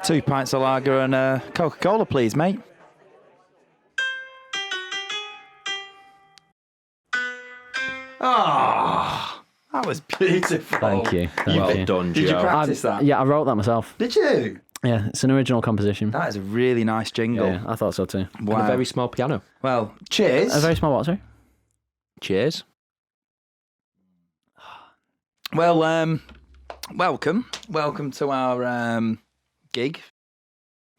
Two pints of lager and Coca-Cola, please, mate. Oh, that was beautiful. Thank you. Well done, Joe. Did you practice that? Yeah, I wrote that myself. Did you? Yeah, it's an original composition. That is a really nice jingle. Yeah, I thought so too. Wow. And a very small piano. Well, cheers. A very small what, sorry? Cheers. Well, welcome to our gig.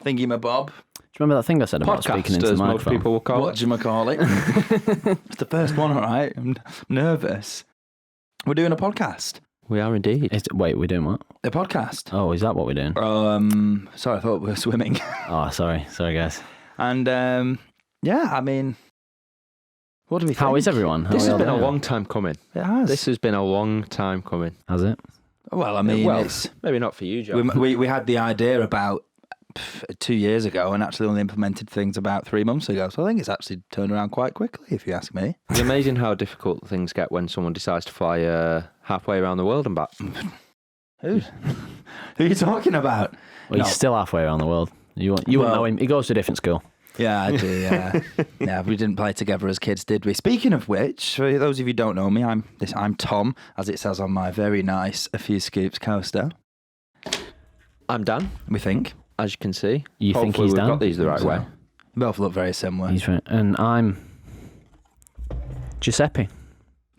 Thingy-my-bob. Do you remember that thing I said about speaking into the Podcasters, most microphone? people will call it. Whatchamacallit. It's the first one, all right? I'm nervous. We're doing a podcast. We are indeed. Wait, we're doing what? A podcast. Oh, is that what we're doing? Sorry, I thought we were swimming. Oh, sorry, guys. And yeah, I mean, what do we think? How is everyone? This has been a long time coming. It has. This has been a long time coming. Has it? Well, I mean, it's, maybe not for you, Joe. we had the idea about 2 years ago and actually only implemented things about 3 months ago. So I think it's actually turned around quite quickly, if you ask me. It's amazing how difficult things get when someone decides to fly halfway around the world and back. Who are you talking about? Well, he's still halfway around the world. You won't know him. He goes to a different school. Yeah, I do, yeah. Yeah, we didn't play together as kids, did we? Speaking of which, for those of you who don't know me, I'm Tom, as it says on my very nice A Few Scoops coaster. I'm Dan, We think. as you can see. You think Hopefully he's we've Dan? got these the right way. We both look very similar. He's right. And I'm Giuseppe,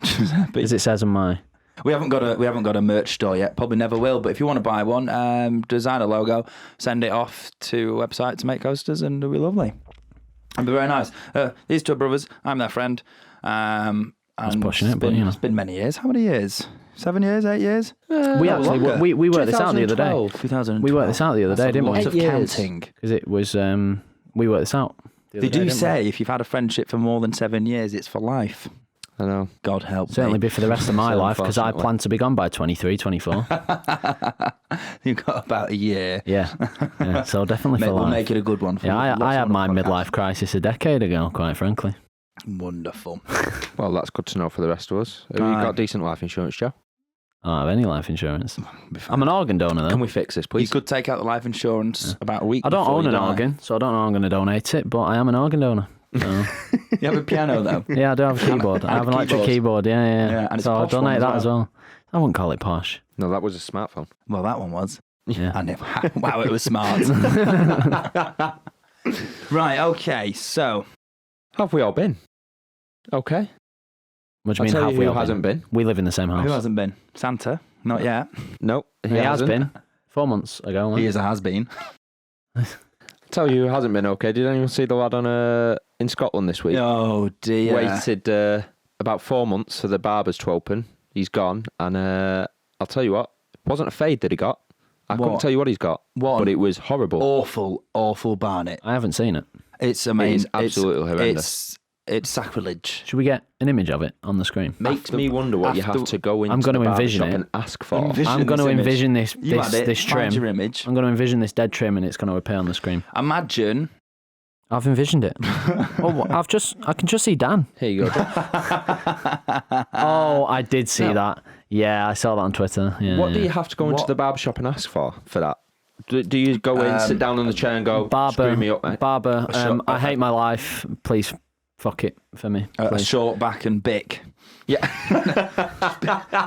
Giuseppe. as it says on my... We haven't got a merch store yet. Probably never will. But if you want to buy one, design a logo, send it off to a website to make coasters, and it'll be lovely. It'll be very nice. These two are brothers. I'm their friend. And pushing it, but you know. It's been many years. How many years? 7 years? 8 years? we actually we worked this out the other day. 2012. We worked this out the other day, didn't we? Lots of counting. Because it was we worked this out. They do say if you've had a friendship for more than 7 years, it's for life. I know. God help Certainly me. be for the rest of my So life, because I unfortunately. plan to be gone by 23, 24. You've got about a year. Yeah. So definitely for We'll life. make it a good one. For Yeah, lots I had of my podcasts. midlife crisis a decade ago, quite frankly. Wonderful. Well, that's good to know for the rest of us. Have you Aye. got decent life insurance, Joe? I don't have any life insurance. I'm an organ donor, though. Can we fix this, You please? could take out the life insurance about a week I don't before own you an die. organ, so I don't know how I'm going to donate it, but I am an organ donor. So. You have a piano, though? Yeah, I do have a keyboard. I have an electric keyboard, yeah. Yeah, and it's so a I'll posh one donate as that well. as well. I wouldn't call it posh. No, that was a smartphone. Well, that one was. Yeah. And wow, it was smart. Right, okay, so... How have we all been? Okay. What do I'll you mean, tell have you we who all hasn't been. We live in the same house. Who hasn't been? Santa? Not yet. Nope. He has hasn't. been 4 months ago. He is a has-been. Tell you who hasn't been okay. Did anyone see the lad on in Scotland this week? Oh, dear. Waited about 4 months for the barbers to open. He's gone, and I'll tell you what, it wasn't a fade that he got. I couldn't What? tell you what he's got, What? but it was horrible. Awful, awful Barnet. I haven't seen it. It's amazing. absolutely horrendous. It's sacrilege. Should we get an image of it on the screen? Makes me wonder what you have to go into I'm gonna the barber envision shop it. and ask for. Envision I'm going to this image. envision this You had it. this Find trim. your image. I'm going to envision this dead trim, and it's going to appear on the screen. Imagine... I've envisioned it. I can just see Dan. Here you go. Oh, I did see that. Yeah, I saw that on Twitter. Yeah, What do yeah. you have to go into What? the barber shop and ask for that? Do you go in, sit down on the chair and go, screw me up, mate? Barber, I hate my life. Please fuck it for me. a please. short back and bick. Yeah.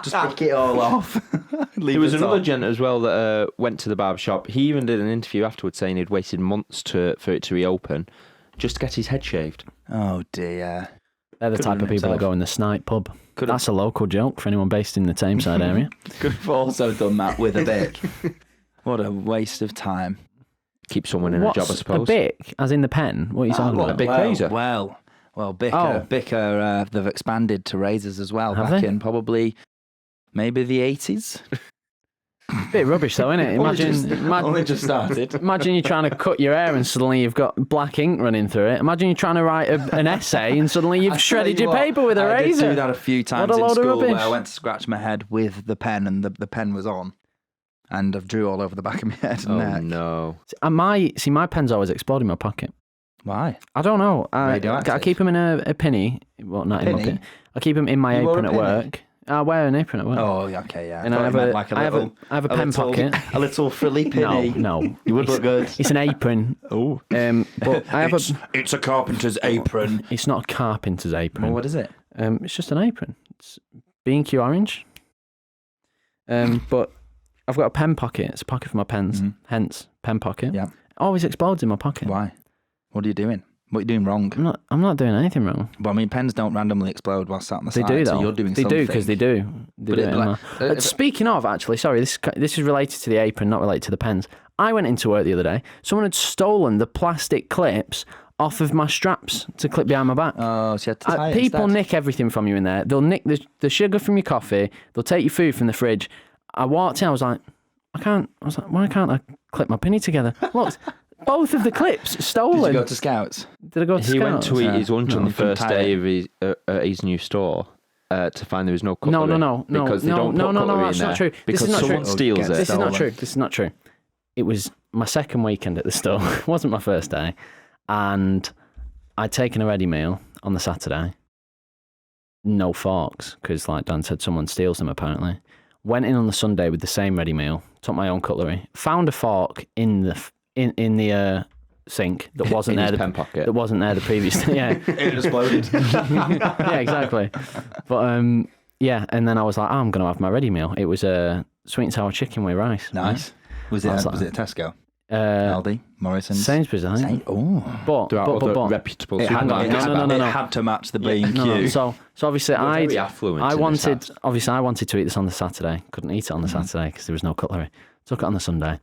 Just pick it all off. There was another gent as well that went to the barber shop. He even did an interview afterwards saying he'd waited months for it to reopen just to get his head shaved. Oh, dear. They're the Could've type of done people that himself. go in the Snipe pub. Could've- That's a local joke for anyone based in the Tameside area. Could have also done that with a bick. What a waste of time. Keep someone in a job, I What's suppose. a bic? As in the pen? What are you talking what, about? a big razor? Well, Bicker, Oh. Bicker they've expanded to razors as well Have back they? in probably maybe the 80s. Bit rubbish though, isn't it? Only just started. Imagine you're trying to cut your hair and suddenly you've got black ink running through it. Imagine you're trying to write an essay and suddenly you've shredded your paper with a I razor. did do that a few times What a in load of school where rubbish. I went to scratch my head with the pen and the pen was on. And I've drew all over the back of my head and Oh, neck. no. And my pen's always explode in my pocket. Why? I don't know. I Radioactive? keep them in a penny. Well, not in my Penny? penny. I keep them in my You wore apron a at penny? work. I wear an apron at work. Oh, yeah, okay, yeah. And thought I you have meant a, like I have a, I have a pen pocket. A little frilly pinny. No. You would look good. It's an apron. Oh. But I have It's a carpenter's apron. It's not a carpenter's apron. Well, what is it? It's just an apron. It's B&Q orange. But I've got a pen pocket. It's a pocket for my pens. Mm-hmm. Hence, pen pocket. Yeah. It always explodes in my pocket. Why? What are you doing? What are you doing wrong? I'm not doing anything wrong. Well, I mean, pens don't randomly explode while sat on the They side. do though. So you're doing they something. do because they do. They do it in my- Speaking of, actually, sorry, this is related to the apron, not related to the pens. I went into work the other day. Someone had stolen the plastic clips off of my straps to clip behind my back. Oh, so you had to tie it People instead. nick everything from you in there. They'll nick the sugar from your coffee. They'll take your food from the fridge. I walked in. I was like, why can't I clip my penny together? Look, both of the clips stolen. Did you go to Scouts? Did I go to He went Scouts? to eat his lunch on the you couldn't first tie day it. of his new store to find there was no No, cutlery. Because they don't put cutlery that's in not there. true. This Because is not someone true. steals This it. This is not stolen. true. This is not true. It was my second weekend at the store. It wasn't my first day. And I'd taken a ready meal on the Saturday. No forks, because like Dan said, someone steals them apparently. Went in on the Sunday with the same ready meal, took my own cutlery, found a fork in the sink that wasn't In there. his pen pocket. That wasn't there the previous day. Yeah. It exploded. Yeah, exactly. But yeah, and then I was like, I'm going to have my ready meal. It was a sweet and sour chicken with rice. Nice. Was it I was a like- Tesco? Uh, Aldi? Morrison's? Sainsbury's, I think. Oh. But There are other but reputable It had, supermarkets. No. it had to match the B&Q. no. So obviously You're very affluent I in this wanted house. obviously I wanted to eat this on the Saturday. Couldn't eat it on the Saturday because there was no cutlery. Took it on the Sunday.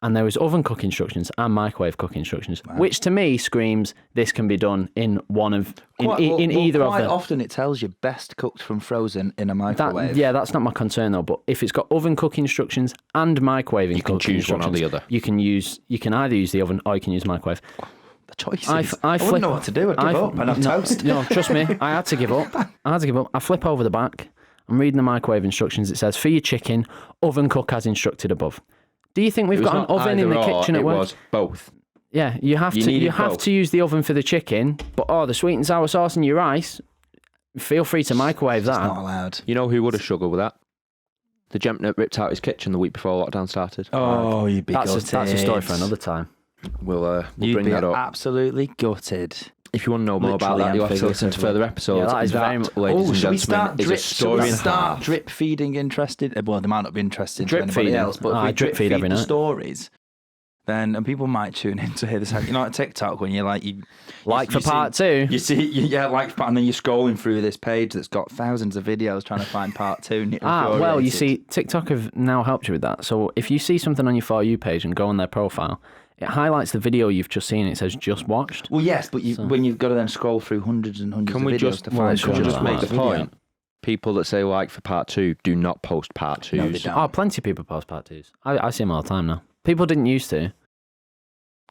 And there was oven cook instructions and microwave cook instructions, which to me screams this can be done in either of Quite them. often it tells you best cooked from frozen in a microwave. That's not my concern though. But if it's got oven cook instructions and microwaving, You can cook choose one or the instructions, other. You can either use the oven or you can use microwave. The choices. I wouldn't flip- know what to do. I'd give up and have toast. No, trust me, I had to give up. I flip over the back. I'm reading the microwave instructions. It says, for your chicken, oven cook as instructed above. Do you think we've It was got an not oven in the either or, kitchen at it work? was both. Yeah, you have needed to both. use the oven for the chicken, but the sweet and sour sauce and your rice, feel free to microwave It's that. not allowed. You know who would have struggled with that? The gent that ripped out his kitchen the week before lockdown started. Oh, you'd be That's gutted. a story for another time. We'll You'd bring be that up. absolutely gutted. If you want to know more about Literally that, you'll have and to listen to figuratively. further episodes. Yeah, that is very much- ladies and should we gentlemen, start is drip? a story and a start half. drip feeding interested? Well, they might not be interested Drip to anybody feeding? else, but if I we drip feed every the night. stories, then and people might tune in to hear this. You know, at TikTok when you're like you Like you for part two. You see, and then you're scrolling through this page that's got thousands of videos trying to find part two. And you're Well, you infuriated. see, TikTok have now helped you with that. So if you see something on your For You page and go on their profile, it highlights the video you've just seen. It says just watched. Well, yes, but when you've got to then scroll through hundreds and hundreds Can we of videos just, to find can we God, just no, make the video. point? People that say like for part two do not post part twos. No, they don't. Oh, plenty of people post part twos. I see them all the time now. People didn't used to.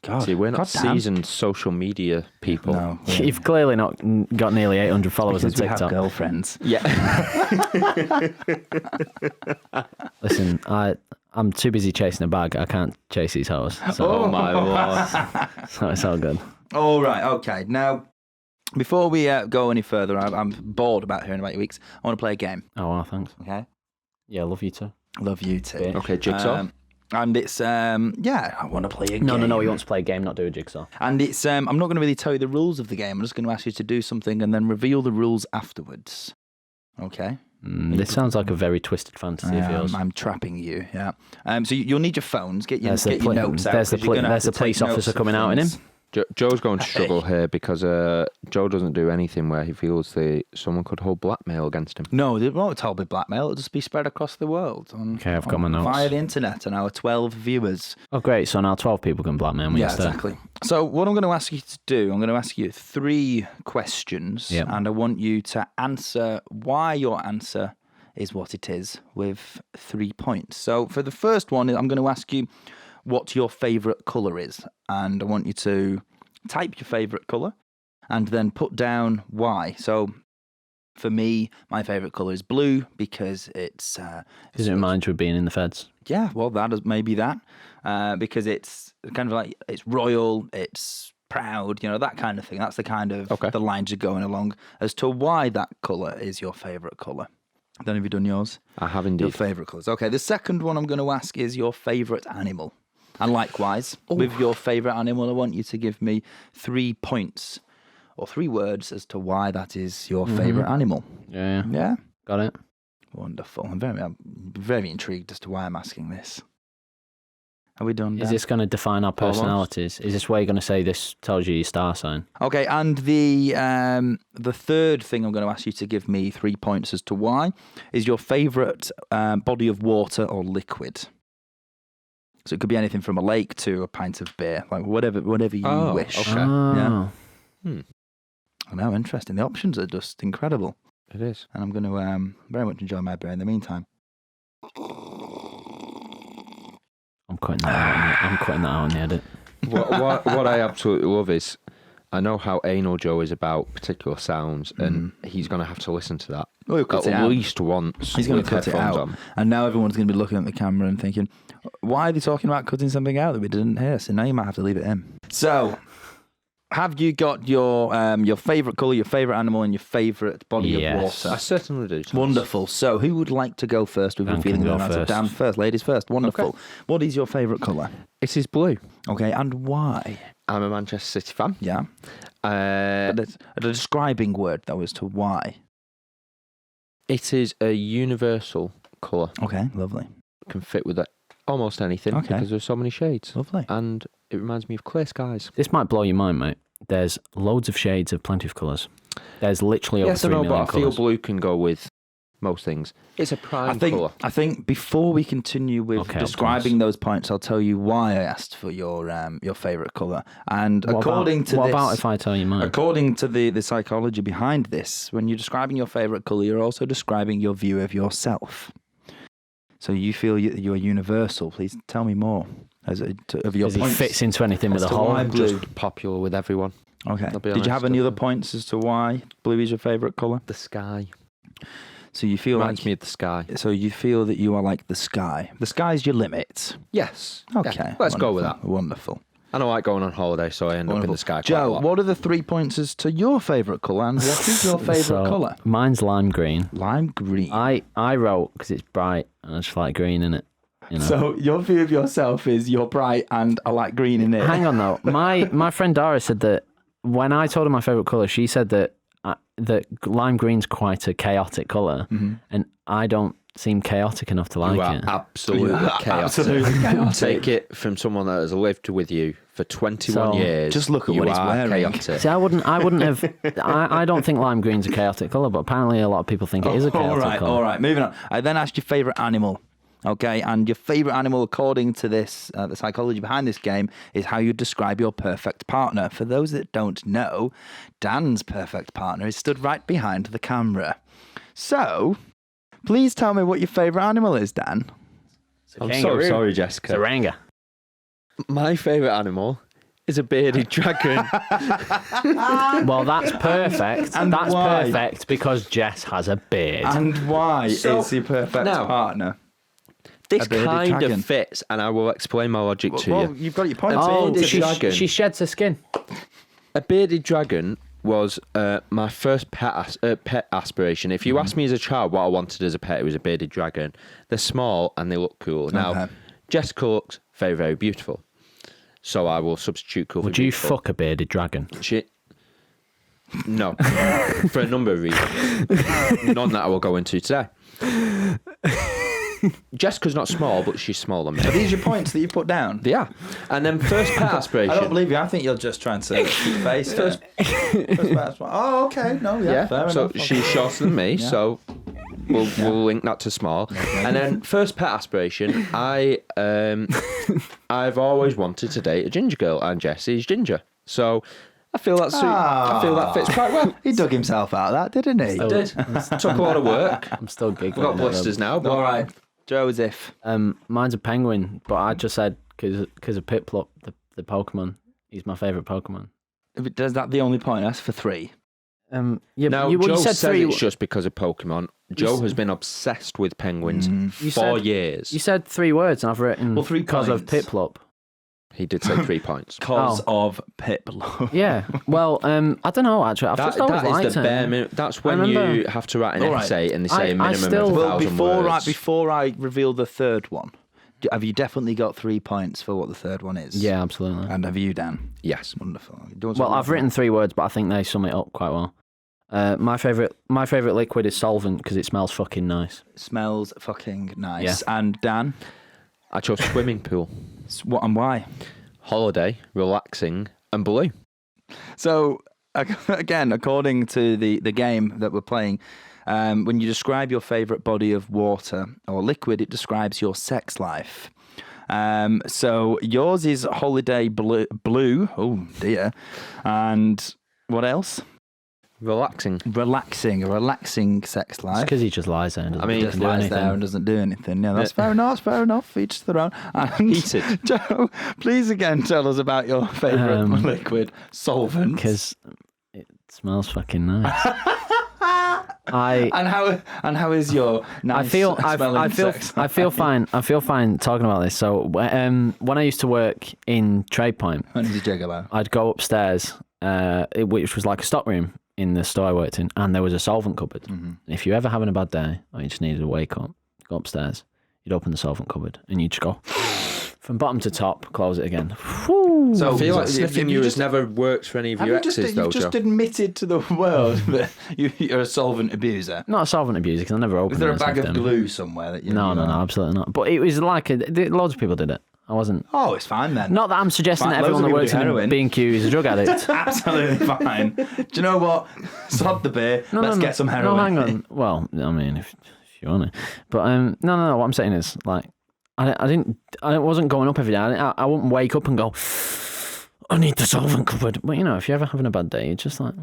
God, See, we're not goddamn. seasoned social media people. No, You've clearly not got nearly 800 followers on because we have TikTok. girlfriends. Yeah. Listen, I'm too busy chasing a bag. I can't chase these hoes. So, Oh my lord. so it's all good. All right, okay. Now, before we go any further, I'm bored about hearing about your weeks. I want to play a game. Oh, well, thanks. Okay, Yeah, love you too. love you too. Yeah. Okay, jigsaw. And it's I want to play a game. No, he wants to play a game, not do a jigsaw. And it's I'm not going to really tell you the rules of the game. I'm just going to ask you to do something and then reveal the rules afterwards. Okay. This sounds like a very twisted fantasy of yours. I'm trapping you. Yeah. So you'll need your phones. Get your There's the your notes out. there's the 'cause you're gonna have there's to the police take notes officer of coming out in him. things. Joe's going to struggle here because Joe doesn't do anything where he feels someone could hold blackmail against him. No, it won't all be blackmail. It'll just be spread across the world. Okay, I've got my notes. Via the internet and our 12 viewers. Oh, great. So now 12 people can blackmail me Yeah, instead. exactly. So what I'm going to ask you to do, I'm going to ask you 3 questions, Yep. and I want you to answer why your answer is what it is with 3 points. So for the first one, I'm going to ask you what your favourite colour is, and I want you to type your favourite colour and then put down why. So for me, my favourite colour is blue because it's... Does it remind you of being in the feds? Yeah, well, that is maybe that, because it's kind of like it's royal, it's proud, that kind of thing. That's the kind of the lines you're going along as to why that colour is your favourite colour. Then have you done yours? I have Your indeed. favourite colours. Okay, the second one I'm going to ask is your favourite animal. And likewise, with your favourite animal, I want you to give me 3 points or 3 words as to why that is your favourite animal. Yeah. Yeah? Got it. Wonderful. I'm very intrigued as to why I'm asking this. Are we done, Dan? Is this going to define our Almost. personalities? Is this where you're going to say this tells you your star sign? Okay, and the third thing I'm going to ask you to give me 3 points as to why is your favourite body of water or liquid. So it could be anything from a lake to a pint of beer, like whatever you wish. Okay. Yeah. Oh. I know, interesting. The options are just incredible, It is. and I'm going to very much enjoy my beer in the meantime. I'm cutting that out. I'm cutting that out on the edit. What I absolutely love is I know how anal Joe is about particular sounds, and he's going to have to listen to that Oh, he'll cut it at out. least once. He's going with to cut it headphones out. on. And now everyone's going to be looking at the camera and thinking, why are they talking about cutting something out that we didn't hear? So now you might have to leave it in. So, have you got your favourite colour, your favourite animal, and your favourite body of Yes. I water? certainly do. Thomas. Wonderful. So, who would like to go first with Dan your feeling can of go answer? first. Dan first. Ladies first. Wonderful. Okay. What is your favourite colour? It is blue. Okay, and why? I'm a Manchester City fan. Yeah. That's a describing word, though, as to why. It is a universal colour. Okay, lovely. Can fit with almost anything Okay. because there's so many shades. Lovely. And it reminds me of clear skies. This might blow your mind, mate. There's loads of shades of plenty of colours. There's literally over Yes, I 3 know, million but I feel colours. blue can go with most things. It's a prime colour. I think before we continue with Okay, describing those points, I'll tell you why I asked for your favourite colour. And What according about, to what this, about if I tell you mine? according to the psychology behind this, when you're describing your favourite colour, you're also describing your view of yourself. So you feel you're universal. Please tell me more of your Because he points. fits into anything with As a to hole. why blue. Just popular with everyone. Okay. I'll be Did you have honest, any other points as to why blue is your favourite colour? The sky So you feel reminds like me of the sky. so you feel that you are like the sky. The sky's your limit. Yes. Okay. Yeah, let's go with that. Wonderful. I don't like going on holiday, so I end up in Wonderful. the sky quite a Joe, lot. what are the 3 points as to your favourite colour and what is your favourite So, colour? Mine's lime green. Lime green. I wrote because it's bright and I just like green in it. You know? So your view of yourself is you're bright and I like green in it. Hang on though. My friend Dara said that when I told her my favourite colour, she said that that lime green's quite a chaotic colour, and I don't seem chaotic enough to like You are it. absolutely chaotic. Absolutely chaotic. Take it from someone that has lived with you for 21 So, years. just look at you what he's are wearing. Chaotic. See, I wouldn't have. I don't think lime green's a chaotic colour, but apparently a lot of people think it is a chaotic colour. All right. Moving on. I then asked your favourite animal. Okay, and your favourite animal, according to this, the psychology behind this game, is how you describe your perfect partner. For those that don't know, Dan's perfect partner is stood right behind the camera. So, please tell me what your favourite animal is, Dan. I'm so sorry, Jessica. It's a ranga. My favourite animal is a bearded dragon. Well, that's perfect. And that's why? perfect because Jess has a beard. And why So, is your perfect now- partner? This A bearded kind dragon. of fits, and I will explain my logic to Well, you. you've got your point. Oh, bearded she- dragon. she sheds her skin. A bearded dragon was my first pet aspiration. If you asked me as a child what I wanted as a pet, it was a bearded dragon. They're small and they look cool. Now, Okay. Jessica looks very, very beautiful. So I will substitute cool Would for you beautiful. fuck a bearded dragon? No. For a number of reasons. None that I will go into today. Jessica's not small, but she's smaller than Are me. these your points that you put down? Yeah. And then first pet aspiration. I don't believe you. I think you're just trying to keep face. First oh, okay. No, yeah, Yeah, fair so enough. she's shorter than me, Yeah. so we'll link that to small. And then first pet aspiration, I've always wanted to date a ginger girl, and Jessie's ginger, so I feel that fits quite well. He dug himself out of that, didn't he? I did. Took a lot of work. I'm still giggling. We've got blisters now, but All right, Joseph. Mine's a penguin, but I just said because of Piplup, the Pokemon. He's my favourite Pokemon. Is that the only point? That's for 3. Yeah, now you Joe said says 3. it's just because of Pokemon. Joe has been obsessed with penguins You for said- years. You said 3 words, and I've written Well, 3 because of points. Piplup. He did say 3 points. Because of Pip. Yeah. Well, I don't know, actually. I've just always That liked is the it. bare minimum. That's when remember- you have to write an All right. essay and they say I a minimum still- of Well, 1,000 words. before I reveal the third one, have you definitely got 3 points for what the third one is? Yeah, absolutely. And have you, Dan? Yes. Wonderful. Well, I've written 3 words, but I think they sum it up quite well. My favourite liquid is solvent because it smells fucking nice. Smells fucking nice. Yeah. And Dan, I chose swimming pool, what and why? holiday, relaxing, and blue. So, again, according to the game that we're playing, when you describe your favourite body of water or liquid, it describes your sex life. So yours is holiday blue. Oh dear. And what else? Relaxing. A relaxing sex It's life. because he just lies there and doesn't Just do lies anything. there and doesn't do anything. Yeah, that's fair enough. That's fair enough. Each to their own. And Heated. Joe, please again tell us about your favourite liquid solvent. Because it smells fucking nice. And how is your nice smelling sex I feel fine. I feel fine talking about this. So when I used to work in TradePoint, When is your gigolo? I'd go upstairs, which was like a stock room in the store I worked in, and there was a solvent cupboard. Mm-hmm. If you're ever having a bad day or you just needed to wake up, go upstairs, you'd open the solvent cupboard and you'd just go from bottom to top, close it again. Whew. So I feel like if sniffing you you has just- never worked for any of your exes, though, You've just Joe. admitted to the world that you're a solvent abuser. Not a solvent abuser because I never opened Is there it a and bag of sniffed them. glue somewhere that you? No, absolutely not. But it was like loads of people did it. I wasn't. Oh, it's fine then. Not that I'm suggesting Fine, that everyone that loads works of in people do heroin. B&Q is a drug addict. Absolutely fine. Do you know what? Sod the beer. Let's get some heroin. No, hang on. Well, I mean, if you want it, but no. What I'm saying is, like, I wasn't going up every day. I wouldn't wake up and go, I need the solvent cupboard. But you know, if you're ever having a bad day, you're just like,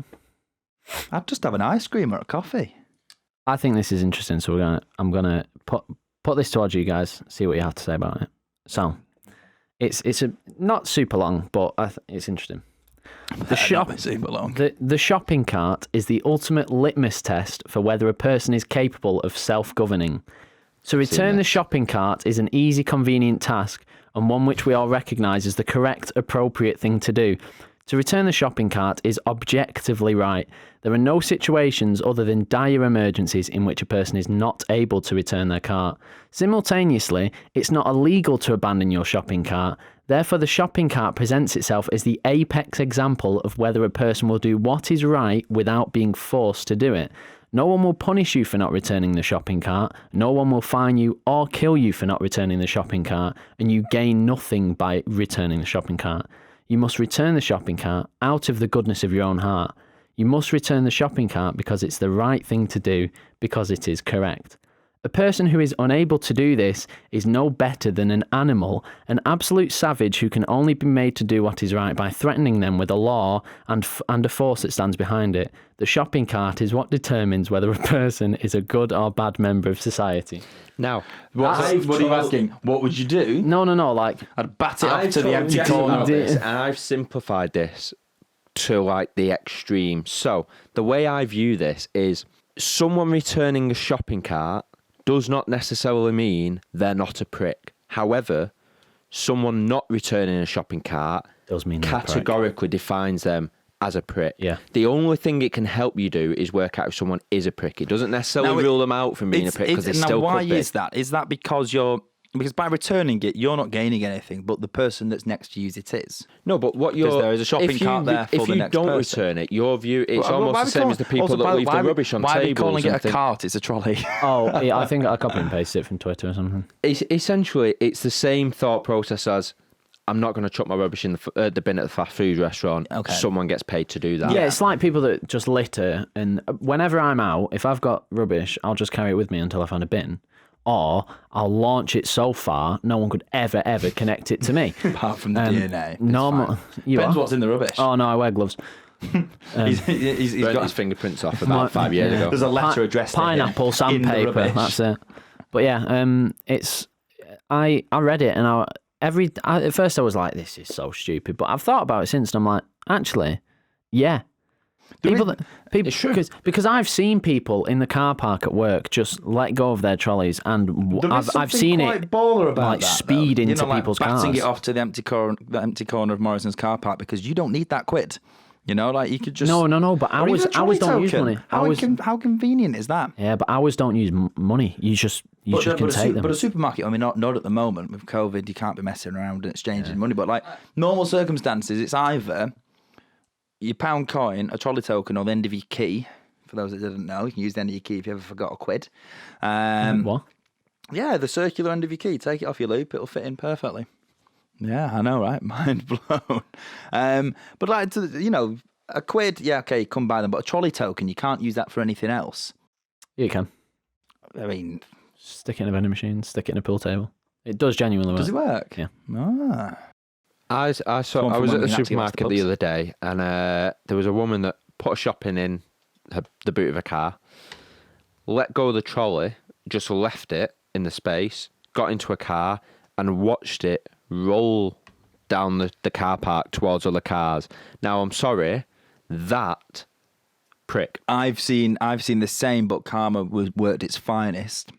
I'd just have an ice cream or a coffee. I think this is interesting. So I'm gonna put this towards you guys. See what you have to say about it. So, it's a not super long, but it's interesting. The shopping cart is the ultimate litmus test for whether a person is capable of self-governing. To return the shopping cart is an easy, convenient task and one which we all recognise as the correct, appropriate thing to do. To return the shopping cart is objectively right. There are no situations other than dire emergencies in which a person is not able to return their cart. Simultaneously, it's not illegal to abandon your shopping cart. Therefore, the shopping cart presents itself as the apex example of whether a person will do what is right without being forced to do it. No one will punish you for not returning the shopping cart. No one will fine you or kill you for not returning the shopping cart, and you gain nothing by returning the shopping cart. You must return the shopping cart out of the goodness of your own heart. You must return the shopping cart because it's the right thing to do, because it is correct. A person who is unable to do this is no better than an animal, an absolute savage who can only be made to do what is right by threatening them with a law and a force that stands behind it. The shopping cart is what determines whether a person is a good or bad member of society. Now, What are you asking? What would you do? No, like... I'd bat it up I've to the told empty Jess corner. about this, and I've simplified this to like the extreme. So the way I view this is someone returning a shopping cart does not necessarily mean they're not a prick. However, someone not returning a shopping cart Does mean they're a prick. categorically defines them as a prick. Yeah. The only thing it can help you do is work out if someone is a prick. It doesn't necessarily rule them out from being a prick because they still why could be. is that? Is that because by returning it, you're not gaining anything, but the person that's next to you it is. No, but what you're... Because there is a shopping if you, cart there for if the you next don't person. return it, your view, it's Well, almost why the same as the people that leave the rubbish on why tables. are we calling and it a things. cart? It's a trolley. Oh, yeah, I think I copy and pasted it from Twitter or something. Essentially, it's the same thought process as I'm not going to chuck my rubbish in the bin at the fast food restaurant. Okay. Someone gets paid to do that. Yeah, it's like people that just litter, and whenever I'm out, if I've got rubbish, I'll just carry it with me until I find a bin. Or I'll launch it so far, no one could ever connect it to me. Apart from the DNA. It's Normal. fine. You Depends are? what's in the rubbish. Oh, no, I wear gloves. He's Burnt got his fingerprints off about 5 years ago. There's a letter addressed to him Pineapple in the sandpaper, rubbish. that's it. But yeah, it's... I read it, and at first I was like, this is so stupid. But I've thought about it since, and I'm like, actually, yeah. People, because I've seen people in the car park at work just let go of their trolleys, and I've seen it baller about like that, speed though. into like people's batting cars. it off to the empty corner of Morrison's car park because you don't need that quid. You know, like you could just no. But Or even hours a trolley don't use token. money. How convenient is that? Yeah, but hours don't use money. You just can take them. But a supermarket, I mean, not at the moment with COVID. You can't be messing around and exchanging money. But like normal circumstances, it's either your pound coin, a trolley token, or the end of your key. For those that didn't know, you can use the end of your key if you ever forgot a quid. What? Yeah, the circular end of your key. Take it off your loop; it'll fit in perfectly. Yeah, I know, right? Mind blown. But like, a quid, yeah, okay, you come buy them. But a trolley token, you can't use that for anything else. Yeah, you can. I mean, Stick it in a vending machine, stick it in a pool table. It does genuinely work. does it work? Yeah. Ah. I was at the supermarket the other day, and there was a woman that put a shopping in the boot of a car, let go of the trolley, just left it in the space, got into a car, and watched it roll down the car park towards other cars. Now, I'm sorry, that prick. I've seen the same, but Karma worked its finest.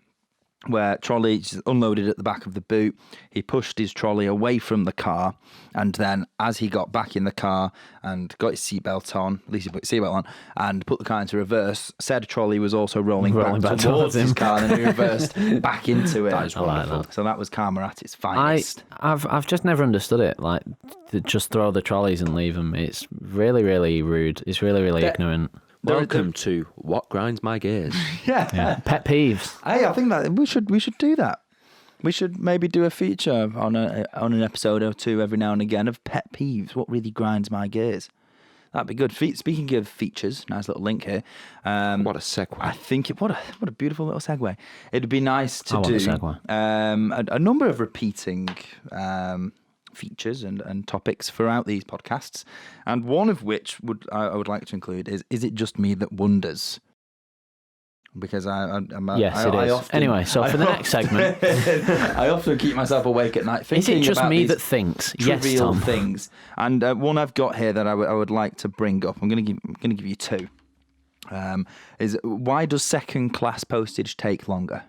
Where trolley just unloaded at the back of the boot, he pushed his trolley away from the car, and then as he got back in the car and got his seatbelt on, at least he put his seatbelt on, and put the car into reverse, said trolley was also rolling back towards his car, and then he reversed back into it. That is wonderful. So that was Karma at its finest. I've just never understood it. Like, to just throw the trolleys and leave them. It's really, really rude. It's really, really ignorant. Welcome to What Grinds My Gears. Yeah. Pet peeves. Hey, I think that we should do that. We should maybe do a feature on an episode or two every now and again of pet peeves. What really grinds my gears? That'd be good. Speaking of features, nice little link here. What a segue. I think what a beautiful little segue. It'd be nice to do a segue. A number of repeating features and topics throughout these podcasts, and one of which I would like to include is it just me that wonders? Because yes, it is. Anyway, so for the next segment, I often keep myself awake at night thinking is it just about me these that thinks? Yes, trivial Tom. things, and one I've got here that I would like to bring up. I'm going to give you two. Is why does second class postage take longer?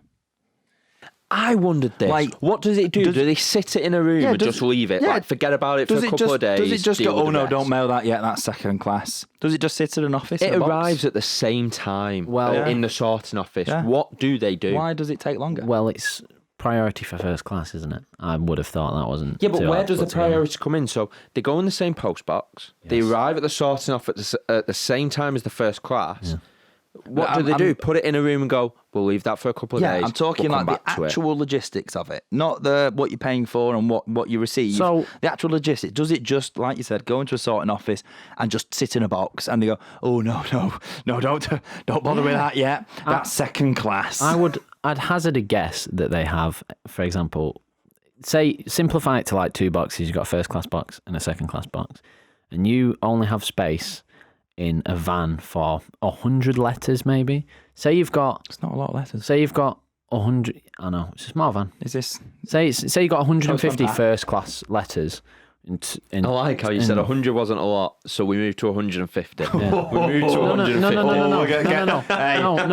I wondered this. Like, what does it do? Do they sit it in a room and just leave it? Yeah. Like, forget about it for a couple of days? Does it just deal go, with oh the no, rest? don't mail that yet, that's second class? Does it just sit at an office? It in a box? arrives at the same time in the sorting office. Yeah. What do they do? Why does it take longer? Well, it's priority for first class, isn't it? I would have thought that wasn't. Yeah, but too where hard to does the put together. priority come in? So they go in the same post box. Yes. They arrive at the sorting office at the same time as the first class. Yeah. What do they do? Put it in a room and go, we'll leave that for a couple of days. I'm talking we'll come like the back to it." actual logistics of it, not what you're paying for and what you receive. So- the actual logistics. Does it just, like you said, go into a sorting office and just sit in a box and they go, oh no, don't bother with that yet. That's second class. I'd hazard a guess that they have, for example, say simplify it to like two boxes. You've got a first class box and a second class box, and you only have space in a van for 100 letters, maybe. Say you've got. It's not a lot of letters. Say you've got 100. I know it's a small van. Is this? Say you got 150 Postman pack. first class letters. I like how you said 100 wasn't a lot, so we moved to 150. Yeah. We moved to 150.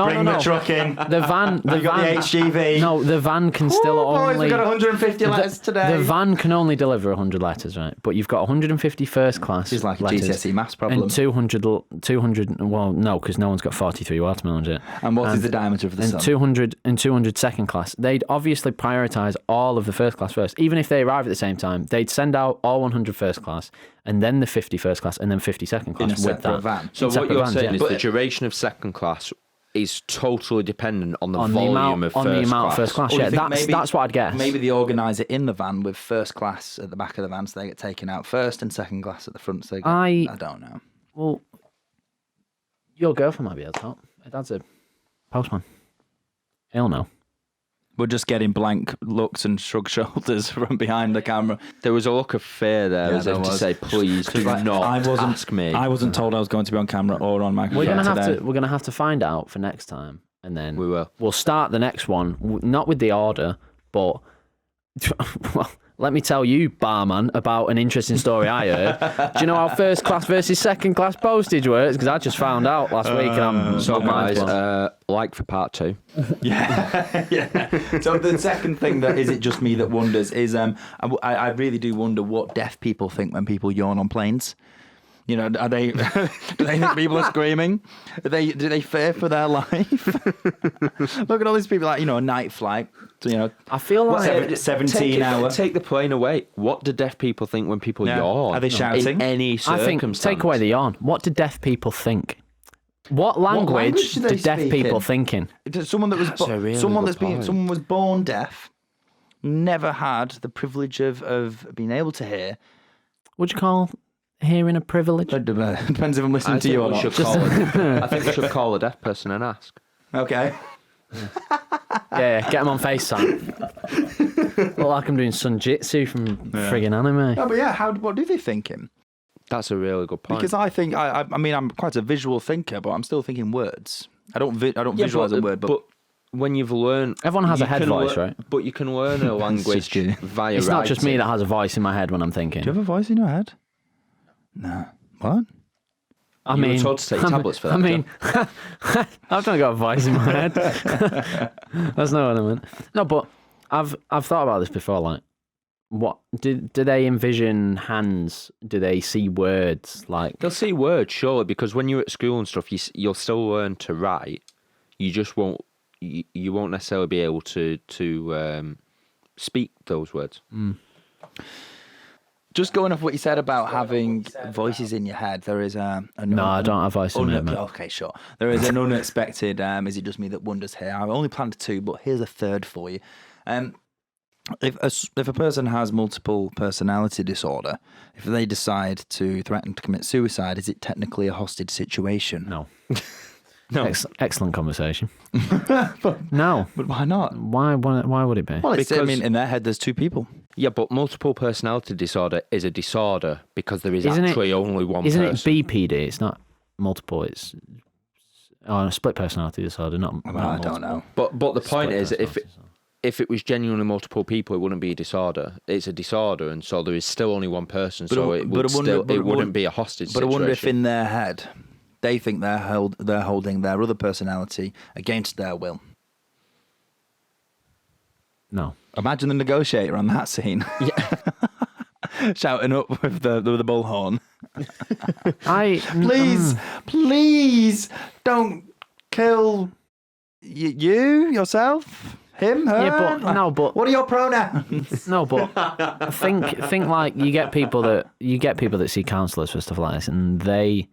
Bring the truck in. The van. You got the HGV. No, the van can still Boys, only. we got 150 letters today. The van can only deliver 100 letters, right? But you've got 150 first class. This is like a letters GCSE maths problem. And 200. Well, no, because no one's got 43 watermelons yet. And what is the diameter of the sun? 200 second class. They'd obviously prioritise all of the first class first. Even if they arrive at the same time, they'd send out all 100 first class and then the 50 first class and then 50 second class In a with separate that. van. So In what separate you're vans, saying yeah. is the duration of second class is totally dependent on the on volume the of first amount class. of first class. Or do Yeah, you think that's what I'd guess. Maybe they organise it in the van with first class at the back of the van, so they get taken out first, and second class at the front. So I don't know. Well, your girlfriend might be able to help. My dad's a postman. He'll know. We're just getting blank looks and shrug shoulders from behind the camera. There was a look of fear there, Yeah, as there if to was. say, please do not ask me. I wasn't told I was going to be on camera or on microphone today. We're gonna have to find out for next time, and then We will. We'll start the next one not with the order, but well, let me tell you, barman, about an interesting story I heard. Do you know how first class versus second class postage works? Because I just found out last week and I'm So, mind guys, blown. like for part 2. Yeah. So the second thing that is it just me that wonders is I really do wonder what deaf people think when people yawn on planes. You know, are they? Do they think people are screaming? Do they fear for their life? Look at all these people, like, you know, a night flight. So, you know, I feel like 17 hour. Take the plane away. What do deaf people think when people yawn? Are they shouting? In any I think circumstance? take away the yawn. What do deaf people think? What language language do do they deaf speak people in? thinking? Someone that was That's a really good point. someone was born deaf, never had the privilege of being able to hear. Would you call hearing a privilege? Depends if I'm listening to you or not. I think we should call a deaf person and ask. Okay. Yeah, get them on FaceTime. Look like I'm doing Sunjitsu from friggin' anime. No, but yeah, what do they thinking? That's a really good point. Because I think I mean I'm quite a visual thinker, but I'm still thinking words. I don't visualize a word, but when you've learned, Everyone has a you head can voice, right? But you can learn a language you. via. It's not just me writing. that has a voice in my head when I'm thinking. do you have a voice in your head? No. What? I You were mean, told to take tablets for that, I mean, I've not got a voice in my head. That's not what I meant. No, but I've thought about this before. Like, what do they envision hands? Do they see words? Like, They'll see words, surely, because when you're at school and stuff, you'll still learn to write. You just won't. You won't necessarily be able to speak those words. Just going off what you said about having voices in your head, there is no, I don't have voice in my head. mate. Okay, sure. There is an unexpected. Is it just me that wonders here? I've only planned 2, but here's a third for you. If a person has multiple personality disorder, if they decide to threaten to commit suicide, is it technically a hostage situation? No. No. Excellent conversation. No. But why not? Why would it be? Well, I Because- mean, in their head, there's 2 people. Yeah, but multiple personality disorder is a disorder because there is Isn't it- actually only one Isn't person. it BPD? It's not multiple. It's a split personality disorder, not. Well, not I multiple. don't know. But the point Split is, personality disorder. if it was genuinely multiple people, it wouldn't be a disorder. It's a disorder, and so there is still only one person. So it wouldn't be a hostage But I situation. wonder if in their head, they think they're holding their other personality against their will. No. Imagine the negotiator on that scene. Yeah. Shouting up with the bullhorn. I Please don't kill yourself, him, her. Yeah, but no, but What are your pronouns? no, but think like you get people that see counsellors for stuff like this, and the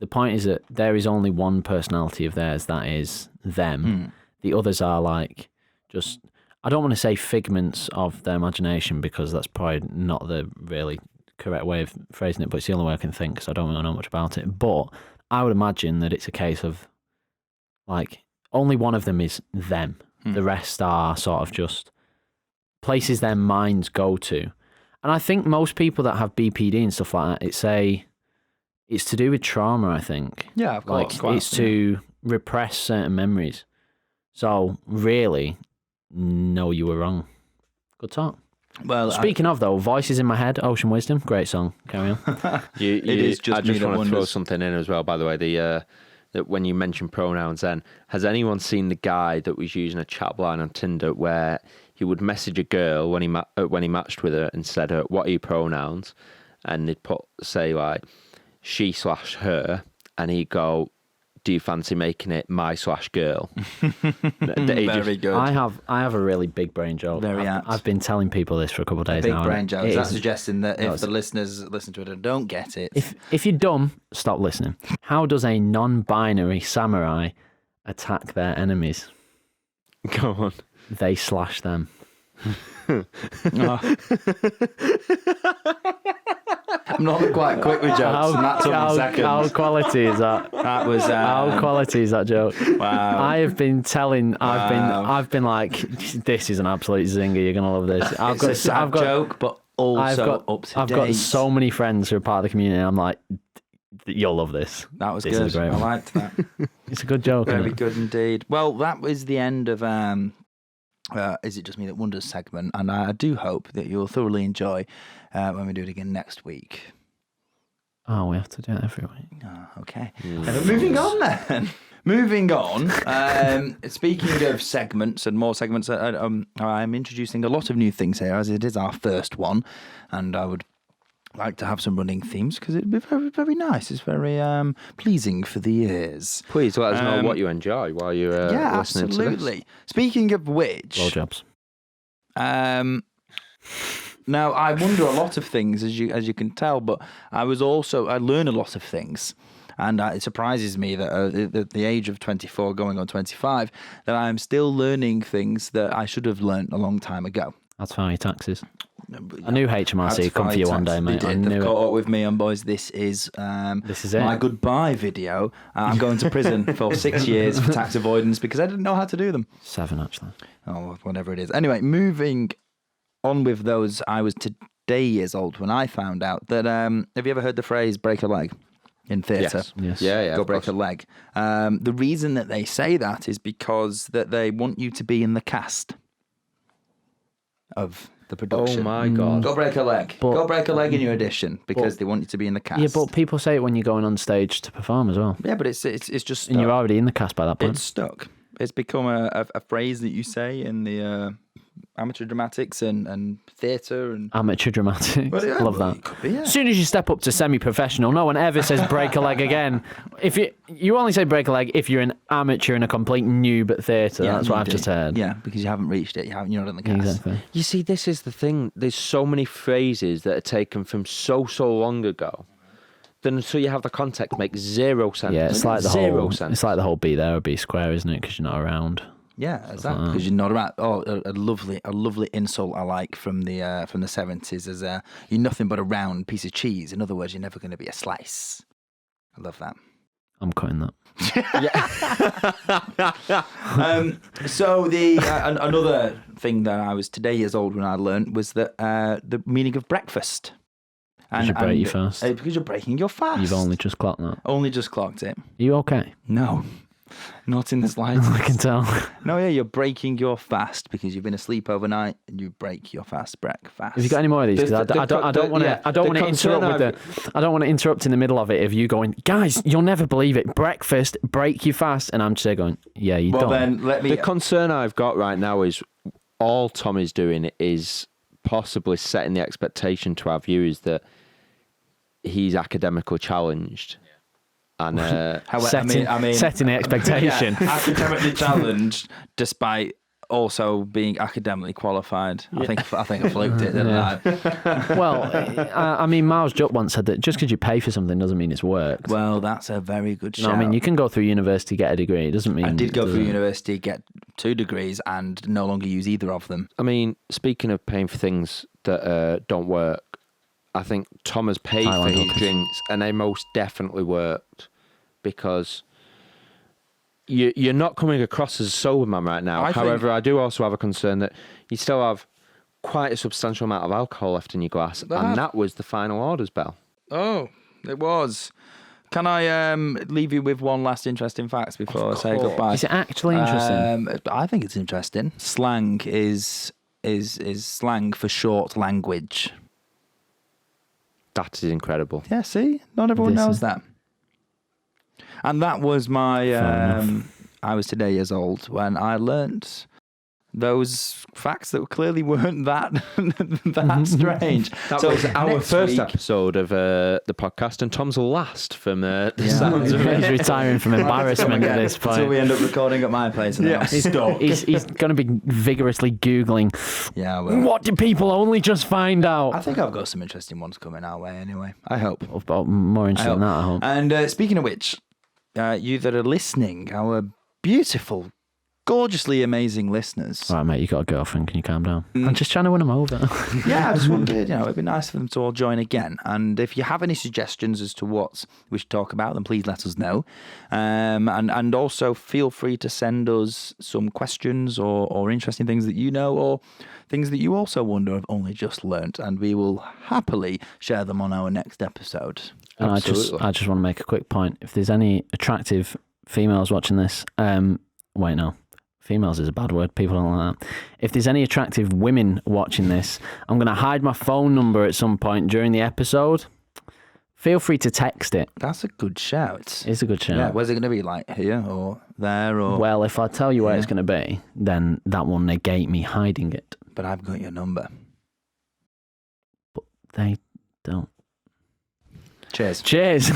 point is that there is only one personality of theirs that is them. The others are like just. I don't want to say figments of their imagination because that's probably not the really correct way of phrasing it, but it's the only way I can think because I don't really know much about it. But I would imagine that it's a case of like only one of them is them. The rest are sort of just places their minds go to. And I think most people that have BPD and stuff like that, it's to do with trauma, I think. Yeah, of course. Like, it's to repress certain memories. So, really, no, you were wrong. Good talk. Well, Speaking of, though, Voices in My Head, Ocean Wisdom, great song. Carry on. It is just I me just that want to throw wonders. something in as well, by the way. That when you mentioned pronouns, then has anyone seen the guy that was using a chat line on Tinder where he would message a girl when he matched with her and said, "What are your pronouns?" And they'd say like she/her, and he'd go, "Do you fancy making it my/girl?" very good. I have a really big brain joke. Very apt. I've been telling people this for a couple of days Big now. brain and joke. it Is that is- suggesting that No, if the listeners listen to it and don't get it, If you're dumb, stop listening. How does a non-binary samurai attack their enemies? Go on. They slash them. I'm not quite quick with jokes, and that took me seconds. How quality is that? That was How quality is that joke? wow. I have been telling. Wow. I've been like, this is an absolute zinger. You're gonna love this. It's a sad joke, but also up to I've date. got so many friends who are part of the community. I'm like, you'll love this. That was This good. is a great I one. liked that. It's a good joke. Very Isn't it? good indeed. Well, that was the end of Is It Just Me That Wonders segment, and I do hope that you'll thoroughly enjoy when we do it again next week. Oh, we have to do it every week. Oh, okay. Moving on then. Moving on. Speaking of segments and more segments, I'm introducing a lot of new things here, as it is our first one, and I would like to have some running themes because it'd be very, very nice. It's very pleasing for the ears. Please let us know what you enjoy while you're listening to this. Absolutely. Speaking of which, Blowjobs. Now I wonder a lot of things, as you can tell, but I learn a lot of things. And it surprises me that at the age of 24, going on 25, that I'm still learning things that I should have learnt a long time ago. That's fine, your taxes. I knew HMRC come for you one day, mate. They've caught up with me, and boys, this is it. My goodbye video. I'm going to prison for 6 years for tax avoidance because I didn't know how to do them. 7, actually. Oh, whatever it is. Anyway, moving on with those, I was today years old when I found out that, have you ever heard the phrase break a leg in theatre? Yes. Yeah. Go break a leg. The reason that they say that is because that they want you to be in the cast of the production. Oh my God. Go break a leg. Go break a leg in your audition because they want you to be in the cast. Yeah, but people say it when you're going on stage to perform as well. Yeah, but it's just stuck. And you're already in the cast by that point. It's stuck. It's become a phrase that you say in the amateur dramatics and theatre and Amateur dramatics. Well, yeah, Love well, that. it could be, yeah. As soon as you step up to semi-professional, no one ever says break a leg again. If you only say break a leg if you're an amateur in a complete noob at theatre. Yeah, That's what you I've do. just heard. Yeah, because you haven't reached it. You're not in the cast. Exactly. You see, this is the thing. There's so many phrases that are taken from so long ago. Then until you have the context, make zero sense. Yeah, it's like the zero whole. sense. It's like the whole be there or be square, isn't it? Because you're not around. Yeah, exactly. Because you're not around. Oh, a lovely insult I like from the 70s is you're nothing but a round piece of cheese. In other words, you're never going to be a slice. I love that. I'm cutting that. So another thing that I was today years old when I learned was that the meaning of breakfast. Because you break your fast. Because you're breaking your fast. You've only just clocked that. Only just clocked it. Are you okay? No. Not in the slightest. I can tell. No, yeah, you're breaking your fast because you've been asleep overnight and you break your breakfast. Have you got any more of these? Because I don't want to. I don't want to interrupt I don't want to interrupt in the middle of it. If you going, guys, you'll never believe it. Breakfast, break your fast, and I'm just going, yeah, you don't. Well, then let me. The concern I've got right now is all Tom is doing is possibly setting the expectation to our viewers that he's academically challenged. And setting the expectation. Yeah, academically challenged, despite also being academically qualified. I think I fluked it, didn't I? Well, I mean, Miles Jupp once said that just because you pay for something doesn't mean it's worked. Well, that's a very good shout. No, I mean, you can go through university, get a degree. It doesn't mean... I did go through university, get 2 degrees, and no longer use either of them. I mean, speaking of paying for things that don't work, I think Tom has paid for his drinks, and they most definitely worked because you're not coming across as a sober man right now. However, I do also have a concern that you still have quite a substantial amount of alcohol left in your glass, and that was the final orders bell. Oh, it was. Can I leave you with one last interesting fact before I say goodbye? Is it actually interesting? I think it's interesting. Slang is slang for short language. That is incredible. Yeah, see? Not everyone knows that. And that was my... I was today years old when I learnt those facts that clearly weren't that strange. That was our first episode of the podcast, and Tom's last from the sounds of it. He's retiring from embarrassment at this point. Until we end up recording at my place. And He's going to be vigorously Googling, what do people only just find out? I think I've got some interesting ones coming our way anyway. I hope. More interesting than that, I hope. And speaking of which, you that are listening, our beautiful, gorgeously amazing listeners. All right, mate, you got a girlfriend. Can you calm down? I'm just trying to win them over. Yeah, I just wondered, it'd be nice for them to all join again. And if you have any suggestions as to what we should talk about, then please let us know. And also feel free to send us some questions or interesting things that you know or things that you also wonder have only just learnt, and we will happily share them on our next episode. And I just want to make a quick point. If there's any attractive females watching this, wait, no. females is a bad word. People don't like that. If there's any attractive women watching this, I'm going to hide my phone number at some point during the episode. Feel free to text it. That's a good shout. It's a good shout. Yeah, where's it going to be? Like here or there or? Well, if I tell you where it's going to be, then that will negate me hiding it. But I've got your number. But they don't. Cheers. Cheers.